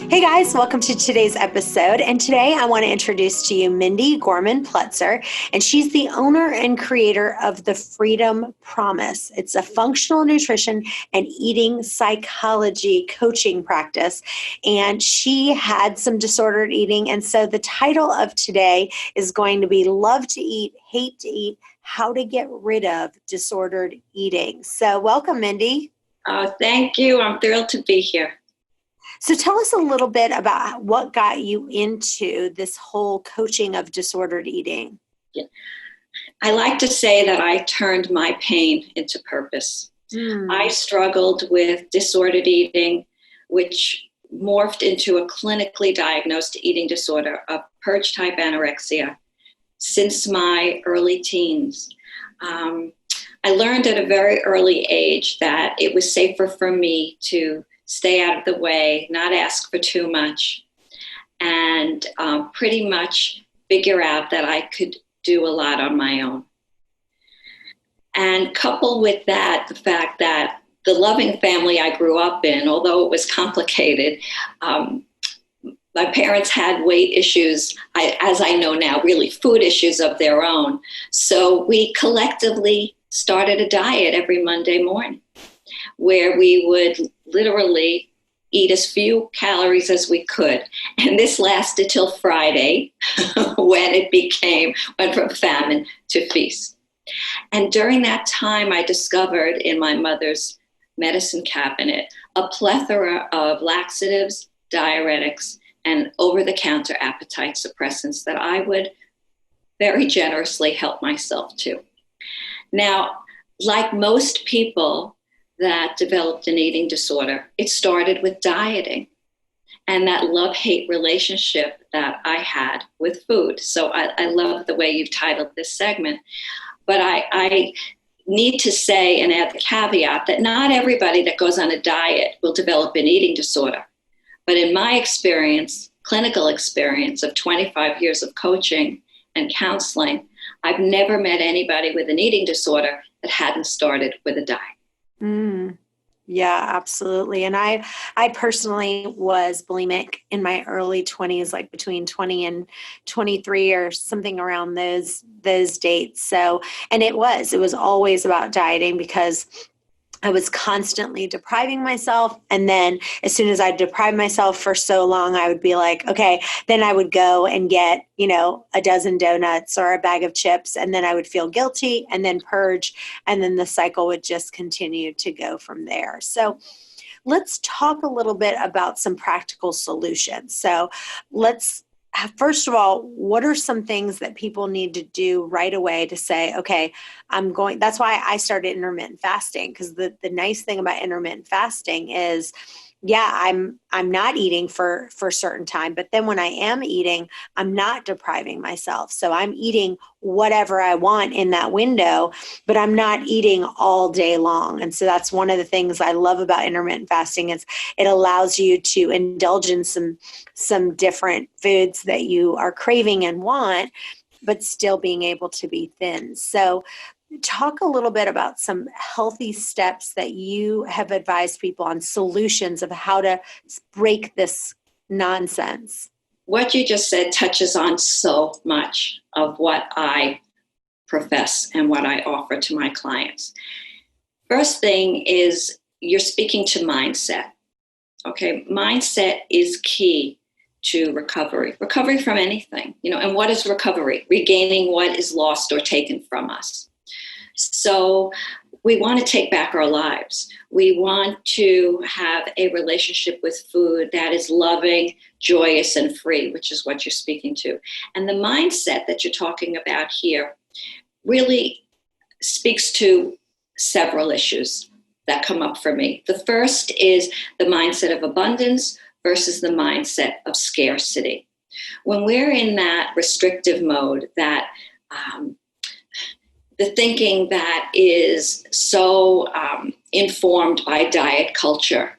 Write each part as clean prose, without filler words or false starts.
Hey guys, welcome to today's episode. And today I want to introduce to you Mindy Gorman-Plutzer, and she's the owner and creator of the Freedom Promise. It's a functional nutrition and eating psychology coaching practice. And she had some disordered eating. And so the title of today is going to be Love to Eat, Hate to Eat, How to Get Rid of Disordered Eating. So welcome, Mindy. Thank you. I'm thrilled to be here. So tell us a little bit about what got you into this whole coaching of disordered eating. Yeah. I like to say that I turned my pain into purpose. I struggled with disordered eating, which morphed into a clinically diagnosed eating disorder of purge type anorexia since my early teens. I learned at a very early age that it was safer for me to stay out of the way, not ask for too much, and pretty much figure out that I could do a lot on my own. And coupled with that, the fact that the loving family I grew up in, although it was complicated, my parents had weight issues, as I know now, really food issues of their own. So we collectively started a diet every Monday morning, where we would literally eat as few calories as we could. And this lasted till Friday when it went from famine to feast. And during that time, I discovered in my mother's medicine cabinet a plethora of laxatives, diuretics, and over-the-counter appetite suppressants that I would very generously help myself to. Now, like most people that developed an eating disorder, it started with dieting and that love-hate relationship that I had with food. So I love the way you've titled this segment. But I need to say and add the caveat that not everybody that goes on a diet will develop an eating disorder. But in my experience, clinical experience of 25 years of coaching and counseling, I've never met anybody with an eating disorder that hadn't started with a diet. Yeah, absolutely. And I personally was bulimic in my early 20s, like between 20 and 23 or something around those dates. So, and it was always about dieting because I was constantly depriving myself. And then as soon as I deprived myself for so long, I would be like, okay, then I would go and get, a dozen donuts or a bag of chips. And then I would feel guilty and then purge. And then the cycle would just continue to go from there. So let's talk a little bit about some practical solutions. So first of all, what are some things that people need to do right away to say, okay, that's why I started intermittent fasting, because the nice thing about intermittent fasting is, yeah, I'm not eating for a certain time, but then when I am eating, I'm not depriving myself. So I'm eating whatever I want in that window, but I'm not eating all day long. And so that's one of the things I love about intermittent fasting is it allows you to indulge in some different foods that you are craving and want, but still being able to be thin. So talk a little bit about some healthy steps that you have advised people on, solutions of how to break this nonsense. What you just said touches on so much of what I profess and what I offer to my clients. First thing is you're speaking to mindset. Okay, mindset is key to recovery from anything, and what is recovery? Regaining what is lost or taken from us. So we want to take back our lives. We want to have a relationship with food that is loving, joyous, and free, which is what you're speaking to. And the mindset that you're talking about here really speaks to several issues that come up for me. The first is the mindset of abundance versus the mindset of scarcity. When we're in that restrictive mode, that the thinking that is so informed by diet culture,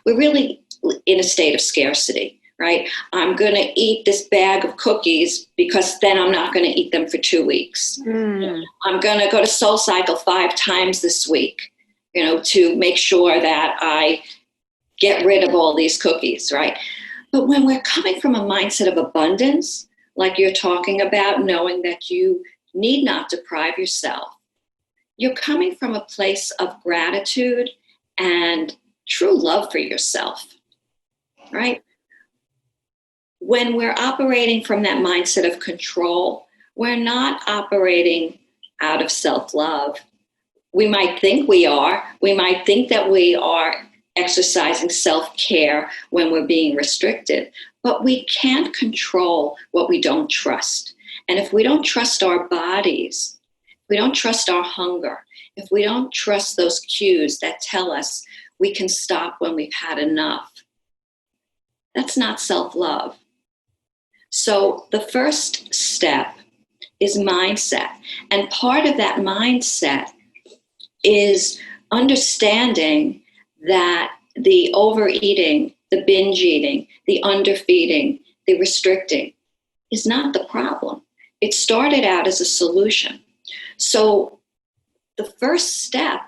we're really in a state of scarcity, right? I'm going to eat this bag of cookies because then I'm not going to eat them for 2 weeks. I'm going to go to Soul Cycle 5 times this week, to make sure that I get rid of all these cookies, right? But when we're coming from a mindset of abundance, like you're talking about, knowing that you need not deprive yourself, you're coming from a place of gratitude and true love for yourself, right? When we're operating from that mindset of control, we're not operating out of self-love. We might think we are. We might think that we are exercising self-care when we're being restricted, but we can't control what we don't trust. And if we don't trust our bodies, if we don't trust our hunger, if we don't trust those cues that tell us we can stop when we've had enough, that's not self-love. So the first step is mindset. And part of that mindset is understanding that the overeating, the binge eating, the underfeeding, the restricting is not the problem. It started out as a solution. So the first step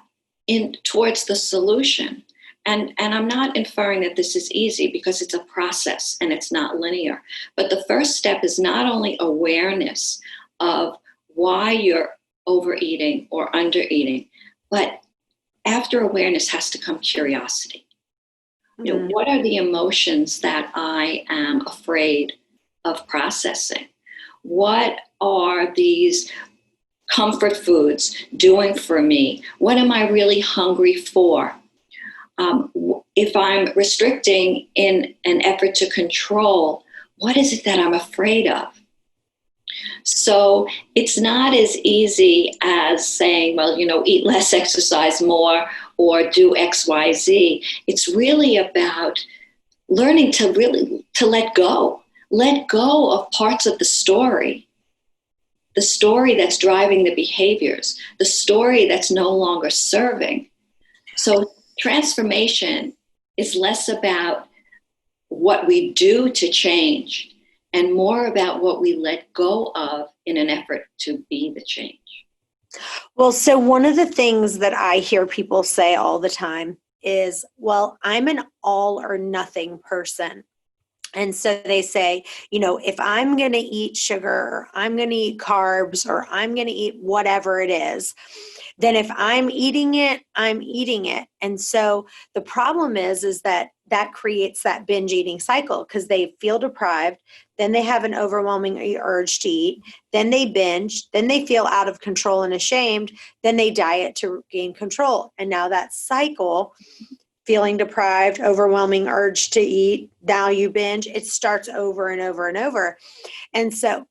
towards the solution, and I'm not inferring that this is easy because it's a process and it's not linear, but the first step is not only awareness of why you're overeating or undereating, but after awareness has to come curiosity. You know, what are the emotions that I am afraid of processing? What are these comfort foods doing for me? What am I really hungry for? If I'm restricting in an effort to control, what is it that I'm afraid of? So it's not as easy as saying, well, you know, eat less, exercise more, or do X, Y, Z. It's really about learning to let go of parts of the story that's driving the behaviors, the story that's no longer serving. So transformation is less about what we do to change and more about what we let go of in an effort to be the change. Well, so one of the things that I hear people say all the time is, well, I'm an all or nothing person. And so they say, you know, if I'm going to eat sugar, or I'm going to eat carbs, or I'm going to eat whatever it is, then if I'm eating it, I'm eating it. And so the problem is that creates that binge eating cycle because they feel deprived. Then they have an overwhelming urge to eat. Then they binge. Then they feel out of control and ashamed. Then they diet to gain control. And now that cycle, feeling deprived, overwhelming urge to eat, now you binge, it starts over and over and over. And so,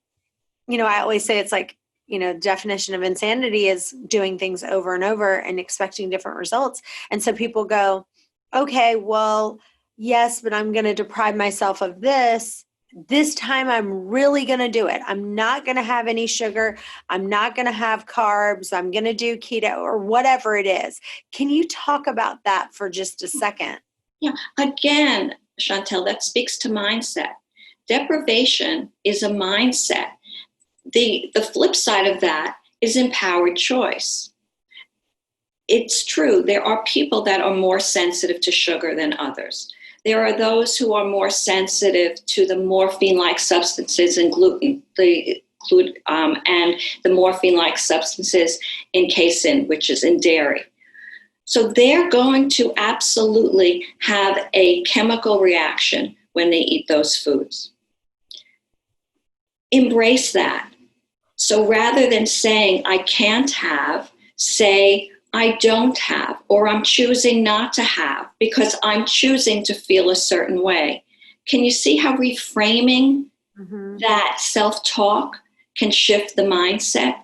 you know, I always say it's like, you know, definition of insanity is doing things over and over and expecting different results. And so people go, okay, well, yes, but I'm going to deprive myself of this. This time I'm really going to do it. I'm not going to have any sugar. I'm not going to have carbs. I'm going to do keto or whatever it is. Can you talk about that for just a second? Yeah. Again, Chantel, that speaks to mindset. Deprivation is a mindset. The flip side of that is empowered choice. It's true, there are people that are more sensitive to sugar than others. There are those who are more sensitive to the morphine-like substances in gluten, and the morphine-like substances in casein, which is in dairy. So they're going to absolutely have a chemical reaction when they eat those foods. Embrace that. So rather than saying, I can't have, say, I don't have, or I'm choosing not to have because I'm choosing to feel a certain way. Can you see how reframing that self-talk can shift the mindset?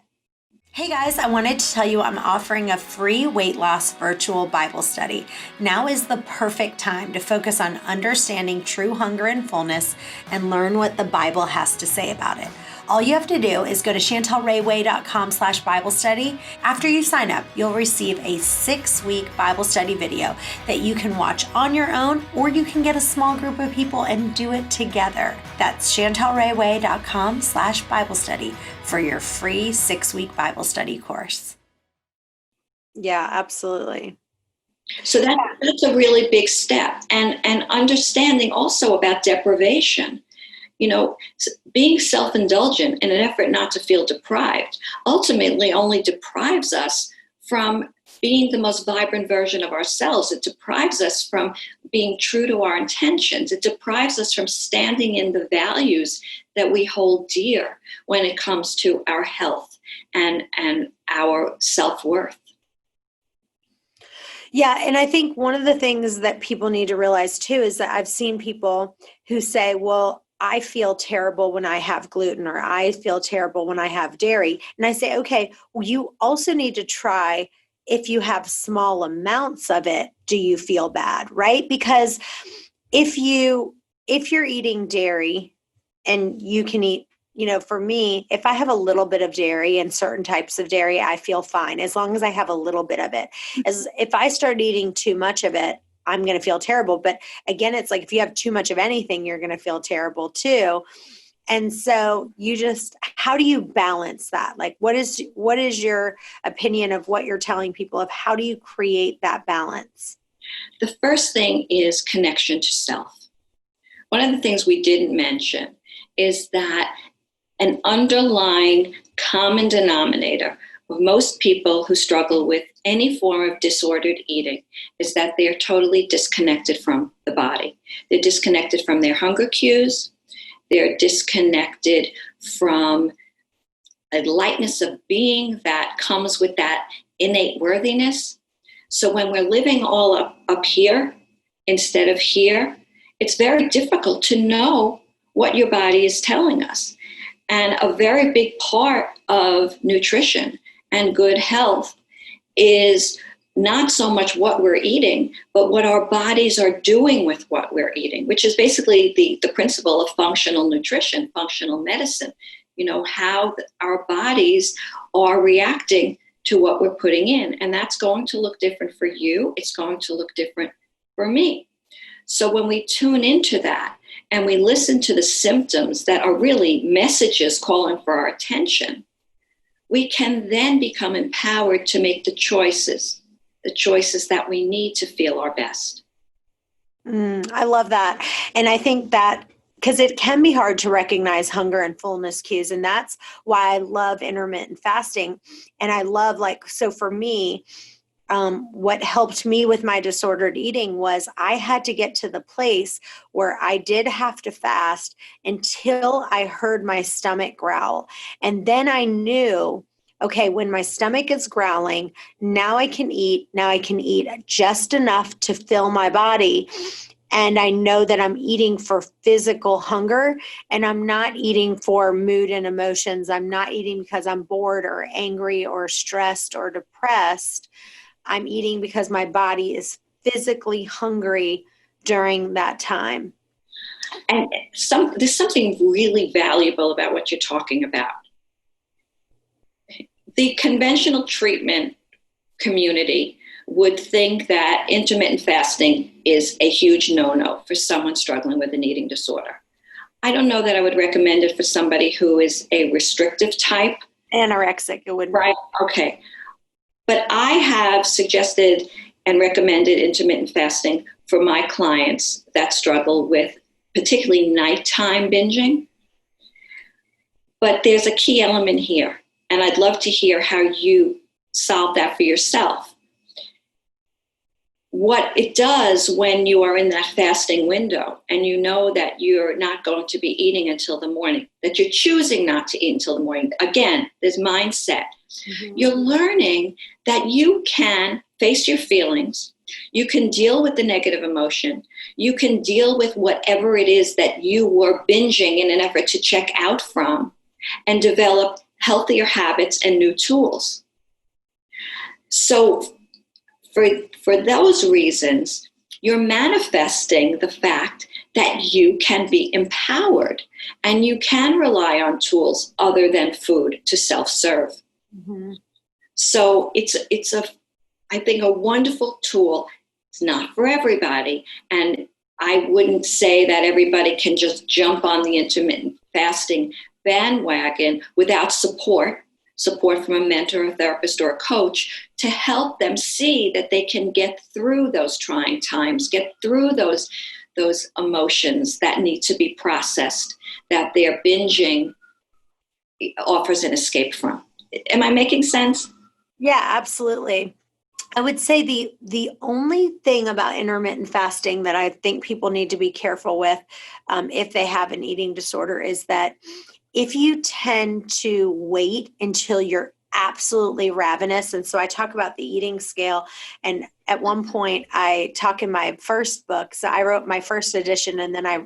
Hey guys, I wanted to tell you I'm offering a free weight loss virtual Bible study. Now is the perfect time to focus on understanding true hunger and fullness and learn what the Bible has to say about it. All you have to do is go to chantelrayway.com/Bible study. After you sign up, you'll receive a 6-week Bible study video that you can watch on your own, or you can get a small group of people and do it together. That's chantelrayway.com/Bible study for your free 6-week Bible study course. Yeah, absolutely. So that's a really big step. And understanding also about deprivation. You know, being self-indulgent in an effort not to feel deprived ultimately only deprives us from being the most vibrant version of ourselves. It deprives us from being true to our intentions. It deprives us from standing in the values that we hold dear when it comes to our health and our self-worth. Yeah, and I think one of the things that people need to realize too is that I've seen people who say, well, I feel terrible when I have gluten, or I feel terrible when I have dairy. And I say, okay, well, you also need to try, if you have small amounts of it, do you feel bad, right? Because if you're eating dairy and you can eat, for me, if I have a little bit of dairy and certain types of dairy, I feel fine as long as I have a little bit of it. As if I start eating too much of it, I'm going to feel terrible. But again, it's like if you have too much of anything, you're going to feel terrible too. And so how do you balance that? Like, what is your opinion of what you're telling people of how do you create that balance? The first thing is connection to self. One of the things we didn't mention is that an underlying common denominator of most people who struggle with any form of disordered eating is that they are totally disconnected from the body. They're disconnected from their hunger cues. They're disconnected from a lightness of being that comes with that innate worthiness. So when we're living all up here instead of here, it's very difficult to know what your body is telling us. And a very big part of nutrition and good health is not so much what we're eating, but what our bodies are doing with what we're eating, which is basically the principle of functional nutrition, functional medicine. How our bodies are reacting to what we're putting in. And that's going to look different for you. It's going to look different for me. So when we tune into that and we listen to the symptoms that are really messages calling for our attention, we can then become empowered to make the choices that we need to feel our best. I love that. And I think that because it can be hard to recognize hunger and fullness cues. And that's why I love intermittent fasting. And I love, so for me, what helped me with my disordered eating was I had to get to the place where I did have to fast until I heard my stomach growl. And then I knew, okay, when my stomach is growling, now I can eat. Now I can eat just enough to fill my body. And I know that I'm eating for physical hunger, and I'm not eating for mood and emotions. I'm not eating because I'm bored or angry or stressed or depressed. I'm eating because my body is physically hungry during that time. And there's something really valuable about what you're talking about. The conventional treatment community would think that intermittent fasting is a huge no-no for someone struggling with an eating disorder. I don't know that I would recommend it for somebody who is a restrictive type. Anorexic, it would. Right, okay. But I have suggested and recommended intermittent fasting for my clients that struggle with particularly nighttime binging. But there's a key element here, and I'd love to hear how you solve that for yourself. What it does when you are in that fasting window and you know that you're not going to be eating until the morning, that you're choosing not to eat until the morning. Again, there's mindset. Mm-hmm. You're learning that you can face your feelings. You can deal with the negative emotion. You can deal with whatever it is that you were binging in an effort to check out from and develop healthier habits and new tools. So for those reasons, you're manifesting the fact that you can be empowered and you can rely on tools other than food to self-serve. Mm-hmm. So it's I think a wonderful tool. It's not for everybody, and I wouldn't say that everybody can just jump on the intermittent fasting bandwagon without support from a mentor, a therapist, or a coach to help them see that they can get through those trying times, get through those emotions that need to be processed, that their binging offers an escape from. Am I making sense? Yeah, absolutely. I would say the only thing about intermittent fasting that I think people need to be careful with if they have an eating disorder is that if you tend to wait until you're absolutely ravenous, and so I talk about the eating scale, and at one point I talk in my first book, so I wrote my first edition, and then I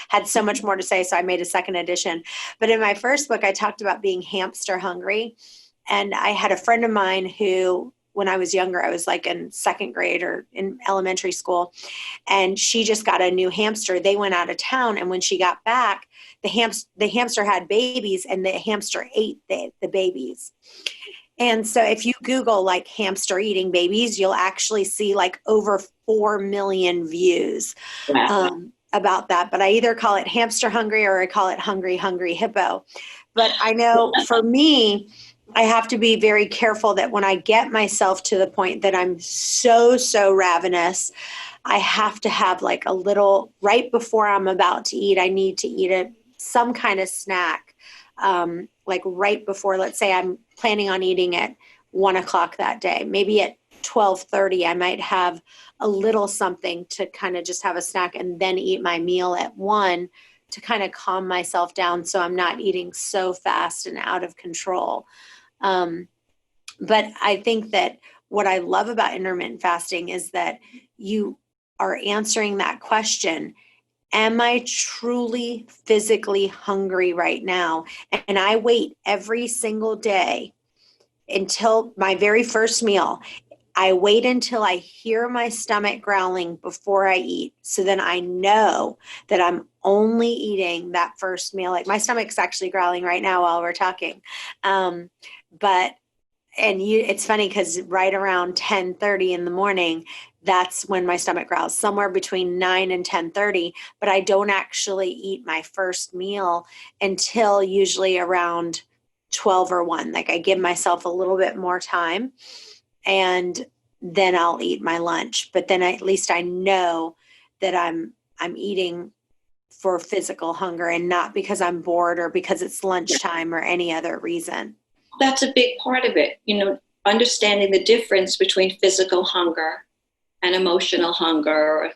had so much more to say, so I made a second edition. But in my first book, I talked about being hamster hungry, and I had a friend of mine who, when I was younger, I was like in second grade or in elementary school, and she just got a new hamster. They went out of town, and when she got back, the hamster had babies, and the hamster ate the babies. And so if you Google like hamster eating babies, you'll actually see like over 4 million views about that. But I either call it hamster hungry or I call it hungry, hungry hippo. But I know for me, I have to be very careful that when I get myself to the point that I'm so ravenous, I have to have like a little, right before I'm about to eat, I need to eat some kind of snack. Like right before, let's say I'm planning on eating at 1:00 that day, maybe at 12:30, I might have a little something to kind of just have a snack and then eat my meal at 1 to kind of calm myself down so I'm not eating so fast and out of control. But I think that what I love about intermittent fasting is that you are answering that question. Am I truly physically hungry right now? And I wait every single day until my very first meal. I wait until I hear my stomach growling before I eat. So then I know that I'm only eating that first meal. Like my stomach's actually growling right now while we're talking. It's funny because right around 10:30 in the morning, that's when my stomach growls, somewhere between 9 and 10:30. But I don't actually eat my first meal until usually around 12 or 1. Like I give myself a little bit more time, and then I'll eat my lunch. But then at least I know that I'm eating for physical hunger and not because I'm bored or because it's lunchtime or any other reason. That's a big part of it. Understanding the difference between physical hunger and emotional hunger,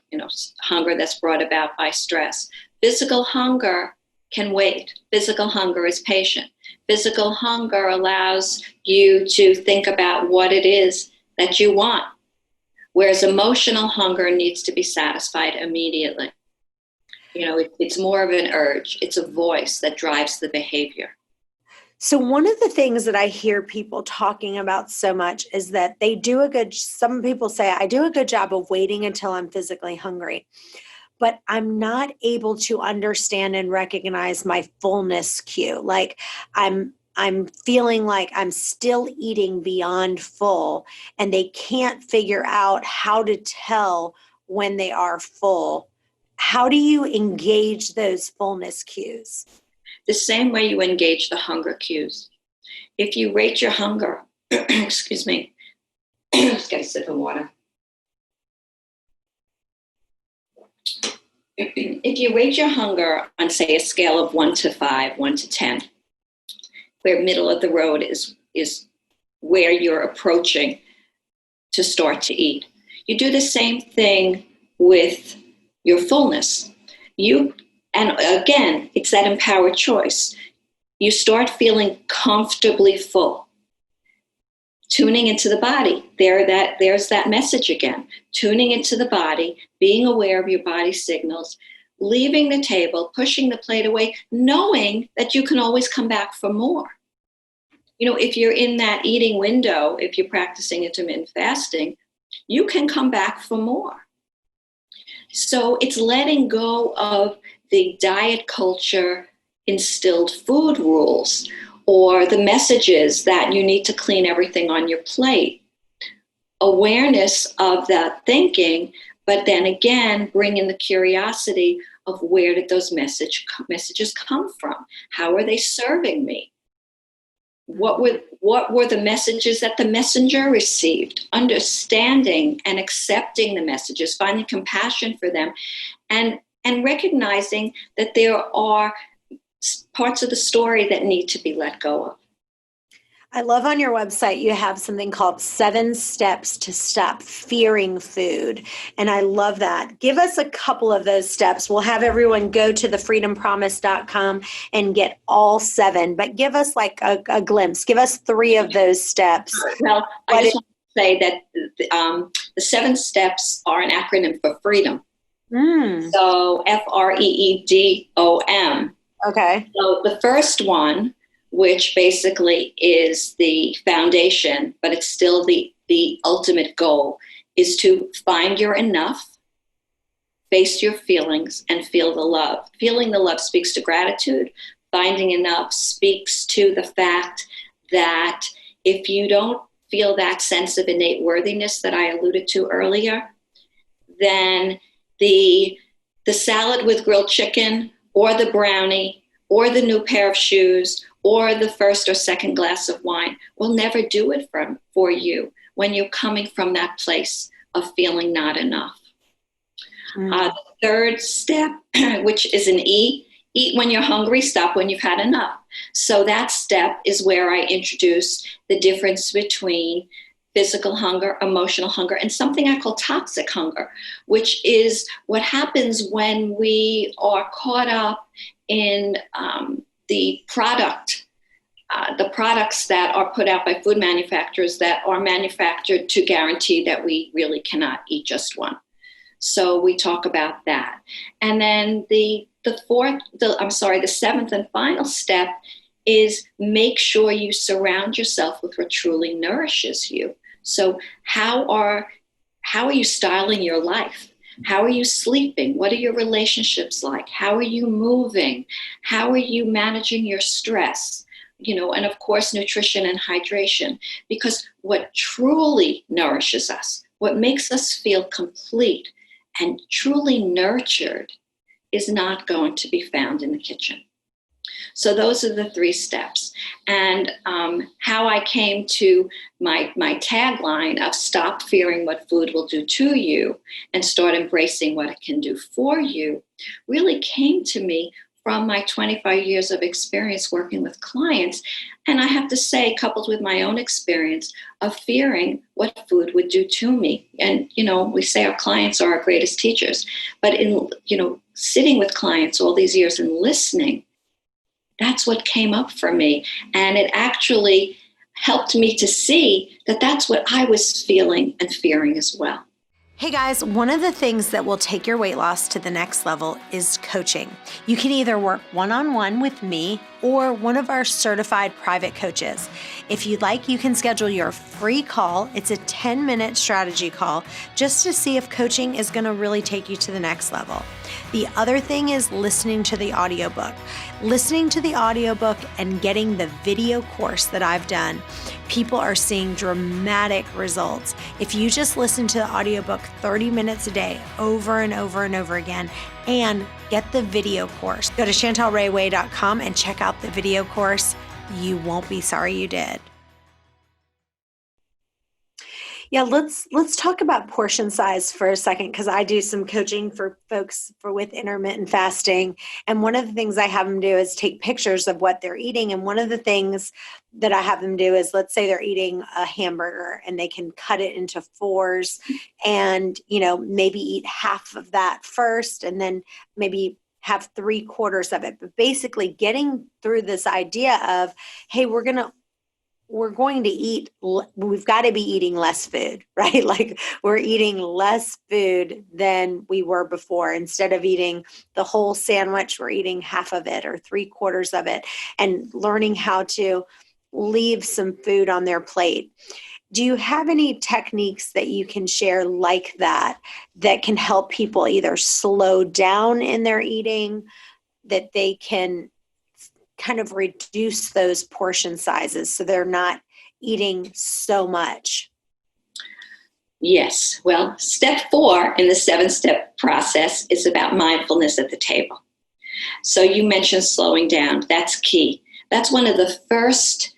hunger that's brought about by stress. Physical hunger can wait. Physical hunger is patient. Physical hunger allows you to think about what it is that you want, whereas emotional hunger needs to be satisfied immediately. It's more of an urge. It's a voice that drives the behavior. So one of the things that I hear people talking about so much is that some people say, I do a good job of waiting until I'm physically hungry, but I'm not able to understand and recognize my fullness cue. Like I'm feeling like I'm still eating beyond full, and they can't figure out how to tell when they are full. How do you engage those fullness cues? The same way you engage the hunger cues. If you rate your hunger, excuse me, just get a sip of water. If you rate your hunger on, say, a scale of 1 to 5, 1 to 10, where middle of the road is where you're approaching to start to eat, you do the same thing with your fullness. And again, it's that empowered choice. You start feeling comfortably full. Tuning into the body. There's that message again. Tuning into the body, being aware of your body signals, leaving the table, pushing the plate away, knowing that you can always come back for more. If you're in that eating window, if you're practicing intermittent fasting, you can come back for more. So it's letting go of the diet culture instilled food rules or the messages that you need to clean everything on your plate. Awareness of that thinking, but then again, bring in the curiosity of where did those messages come from? How are they serving me? What were the messages that the messenger received? Understanding and accepting the messages, finding compassion for them, and recognizing that there are parts of the story that need to be let go of. I love on your website, you have something called 7 Steps to Stop Fearing Food. And I love that. Give us a couple of those steps. We'll have everyone go to thefreedompromise.com and get all 7, but give us like a glimpse. Give us 3 of those steps. Well, I just want to say that the 7 steps are an acronym for freedom. So FREEDOM. Okay. So the first one, which basically is the foundation, but it's still the ultimate goal, is to find your enough, face your feelings, and feel the love. Feeling the love speaks to gratitude. Finding enough speaks to the fact that if you don't feel that sense of innate worthiness that I alluded to earlier, then the salad with grilled chicken, or the brownie, or the new pair of shoes, or the first or second glass of wine will never do it for you when you're coming from that place of feeling not enough. The third step, which is an E, eat when you're hungry, stop when you've had enough. So that step is where I introduce the difference between physical hunger, emotional hunger, and something I call toxic hunger, which is what happens when we are caught up in the products that are put out by food manufacturers that are manufactured to guarantee that we really cannot eat just one. So we talk about that. And then the seventh and final step is make sure you surround yourself with what truly nourishes you. So how are you styling your life? How are you sleeping? What are your relationships like? How are you moving? How are you managing your stress? And of course, nutrition and hydration, because what truly nourishes us, what makes us feel complete and truly nurtured, is not going to be found in the kitchen. So those are the 3 steps. And how I came to my tagline of stop fearing what food will do to you and start embracing what it can do for you really came to me from my 25 years of experience working with clients. And I have to say, coupled with my own experience of fearing what food would do to me. And, we say our clients are our greatest teachers, but in, sitting with clients all these years and listening, that's what came up for me. And it actually helped me to see that that's what I was feeling and fearing as well. Hey guys, one of the things that will take your weight loss to the next level is coaching. You can either work one-on-one with me or one of our certified private coaches. If you'd like, you can schedule your free call. It's a 10-minute strategy call just to see if coaching is going to really take you to the next level. The other thing is listening to the audiobook. Listening to the audiobook and getting the video course that I've done, people are seeing dramatic results. If you just listen to the audiobook 30 minutes a day over and over and over again and get the video course, go to chantelrayway.com and check out the video course. You won't be sorry you did. Yeah, let's talk about portion size for a second, because I do some coaching for folks with intermittent fasting. And one of the things I have them do is take pictures of what they're eating. And one of the things that I have them do is, let's say they're eating a hamburger and they can cut it into 4s and, maybe eat half of that first and then maybe have 3/4 of it. But basically getting through this idea of, hey, we're going to eat, we've got to be eating less food, right? Like we're eating less food than we were before. Instead of eating the whole sandwich, we're eating half of it or 3/4 of it, and learning how to leave some food on their plate. Do you have any techniques that you can share like that can help people either slow down in their eating, that they can kind of reduce those portion sizes so they're not eating so much? Yes. Well, step 4 in the 7-step process is about mindfulness at the table. So you mentioned slowing down. That's key. That's one of the first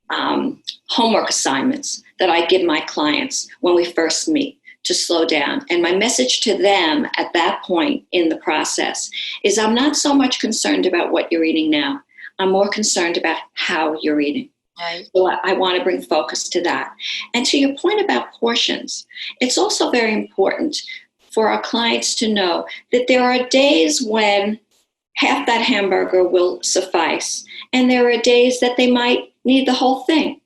homework assignments that I give my clients when we first meet to slow down. And my message to them at that point in the process is I'm not so much concerned about what you're eating now. I'm more concerned about how you're eating. Right. So I want to bring focus to that. And to your point about portions, it's also very important for our clients to know that there are days when half that hamburger will suffice, and there are days that they might need the whole thing.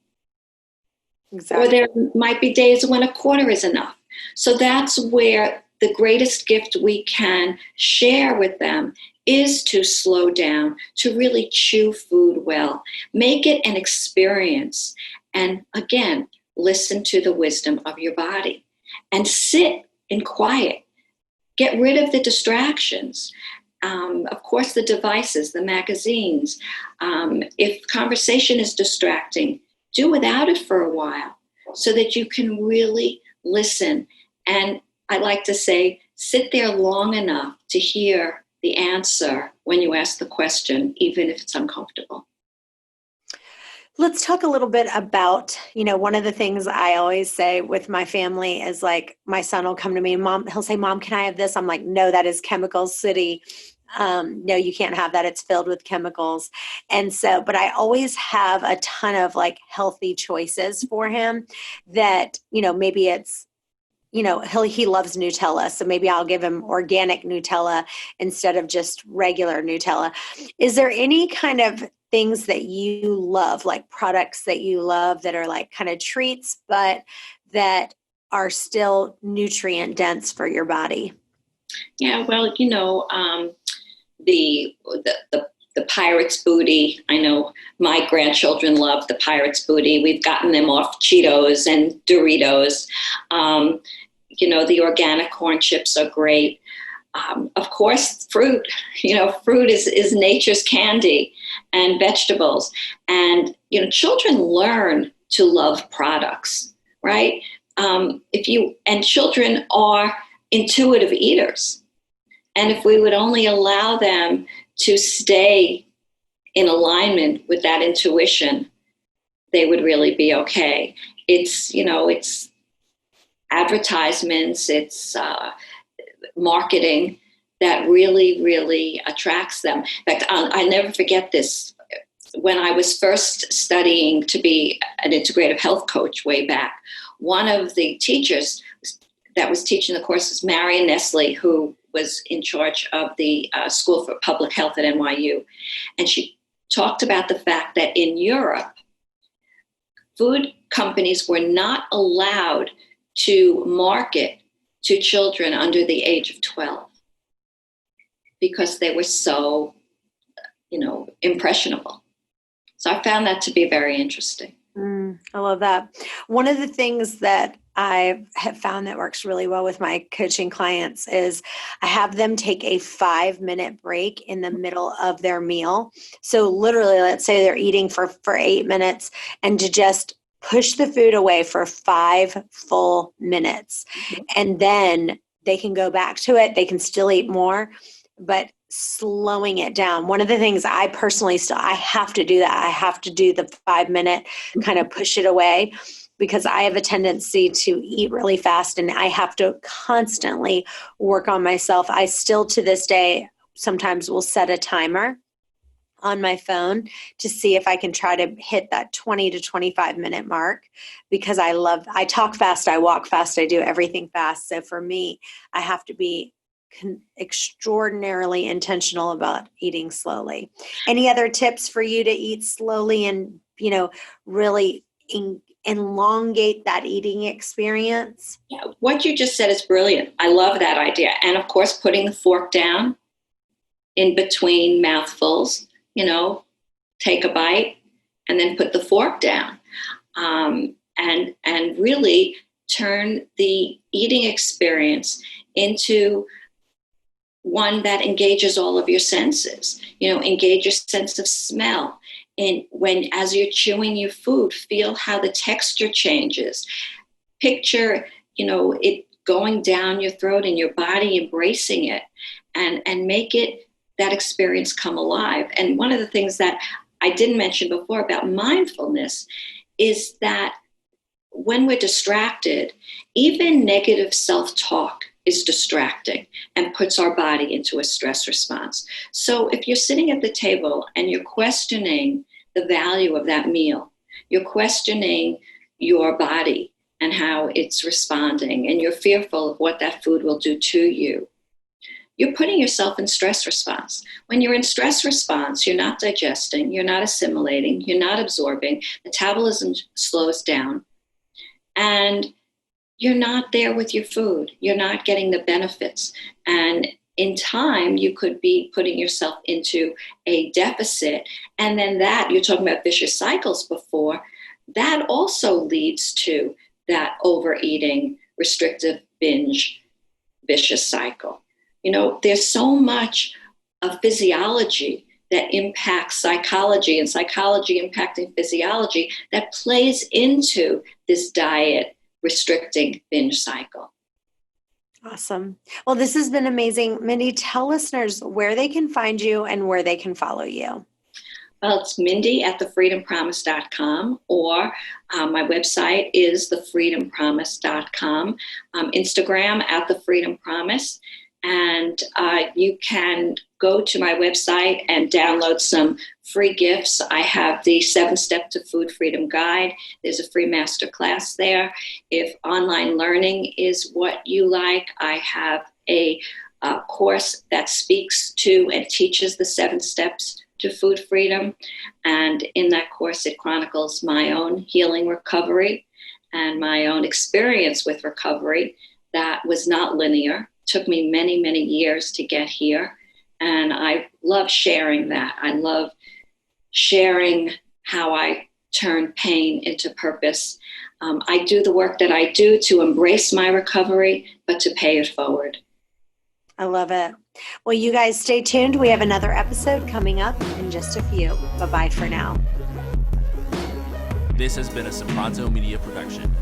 Exactly. Or there might be days when a quarter is enough. So that's where the greatest gift we can share with them is to slow down, to really chew food well, make it an experience. And again, listen to the wisdom of your body and sit in quiet. Get rid of the distractions. Of course, the devices, the magazines. If conversation is distracting, do without it for a while so that you can really listen. And I like to say, sit there long enough to hear the answer when you ask the question, even if it's uncomfortable. Let's talk a little bit about, one of the things I always say with my family is like, my son will come to me, he'll say, Mom, can I have this? I'm like, no, that is chemical city. No, you can't have that. It's filled with chemicals. And so, but I always have a ton of like healthy choices for him that, maybe it's, he loves Nutella. So maybe I'll give him organic Nutella instead of just regular Nutella. Is there any kind of things that you love, like products that you love that are like kind of treats, but that are still nutrient dense for your body? Yeah, well, the pirate's booty. I know my grandchildren love the pirate's booty. We've gotten them off Cheetos and Doritos. The organic corn chips are great. Of course, fruit. Fruit is nature's candy, and vegetables. And children learn to love products, right? Children are intuitive eaters. And if we would only allow them to stay in alignment with that intuition, they would really be okay. It's advertisements, it's marketing that really, really attracts them. In fact, I never forget this. When I was first studying to be an integrative health coach way back, one of the teachers that was teaching the course was Marion Nestle, who was in charge of the School for Public Health at NYU. And she talked about the fact that in Europe, food companies were not allowed to market to children under the age of 12 because they were so, impressionable. So I found that to be very interesting. I love that. One of the things that I have found that works really well with my coaching clients is I have them take a 5-minute break in the middle of their meal. So literally, let's say they're eating for 8 minutes, and to just push the food away for 5 full minutes. And then they can go back to it. They can still eat more, but slowing it down. One of the things I personally I have to do that. I have to do the 5-minute kind of push it away, because I have a tendency to eat really fast and I have to constantly work on myself. I still to this day sometimes will set a timer on my phone to see if I can try to hit that 20 to 25 minute mark, because I talk fast, I walk fast, I do everything fast. So for me, I have to be extraordinarily intentional about eating slowly. Any other tips for you to eat slowly and, really elongate that eating experience? Yeah, what you just said is brilliant. I love that idea. And of course, putting the fork down in between mouthfuls, take a bite and then put the fork down, and really turn the eating experience into one that engages all of your senses. Engage your sense of smell. And as you're chewing your food, feel how the texture changes. Picture, it going down your throat and your body embracing it, and make it that experience come alive. And one of the things that I didn't mention before about mindfulness is that when we're distracted, even negative self-talk is distracting and puts our body into a stress response. So if you're sitting at the table and you're questioning the value of that meal, you're questioning your body and how it's responding, and you're fearful of what that food will do to you, you're putting yourself in stress response. When you're in stress response, you're not digesting, you're not assimilating, you're not absorbing, metabolism slows down, and you're not there with your food. You're not getting the benefits. And in time, you could be putting yourself into a deficit. And then that, you're talking about vicious cycles before, that also leads to that overeating, restrictive binge, vicious cycle. You know, there's so much of physiology that impacts psychology and psychology impacting physiology that plays into this diet restricting binge cycle. Awesome. Well, this has been amazing. Mindy, tell listeners where they can find you and where they can follow you. Well, it's Mindy at thefreedompromise.com, or my website is thefreedompromise.com, Instagram at thefreedompromise. And you can go to my website and download some free gifts. I have the 7-Step to Food Freedom Guide. There's a free masterclass there. If online learning is what you like, I have a course that speaks to and teaches the 7 steps to food freedom. And in that course, it chronicles my own healing recovery and my own experience with recovery that was not linear. Took me many, many years to get here. And I love sharing that. I love sharing how I turn pain into purpose. I do the work that I do to embrace my recovery, but to pay it forward. I love it. Well, you guys stay tuned. We have another episode coming up in just a few. Bye-bye for now. This has been a SIMPRONTO Media production.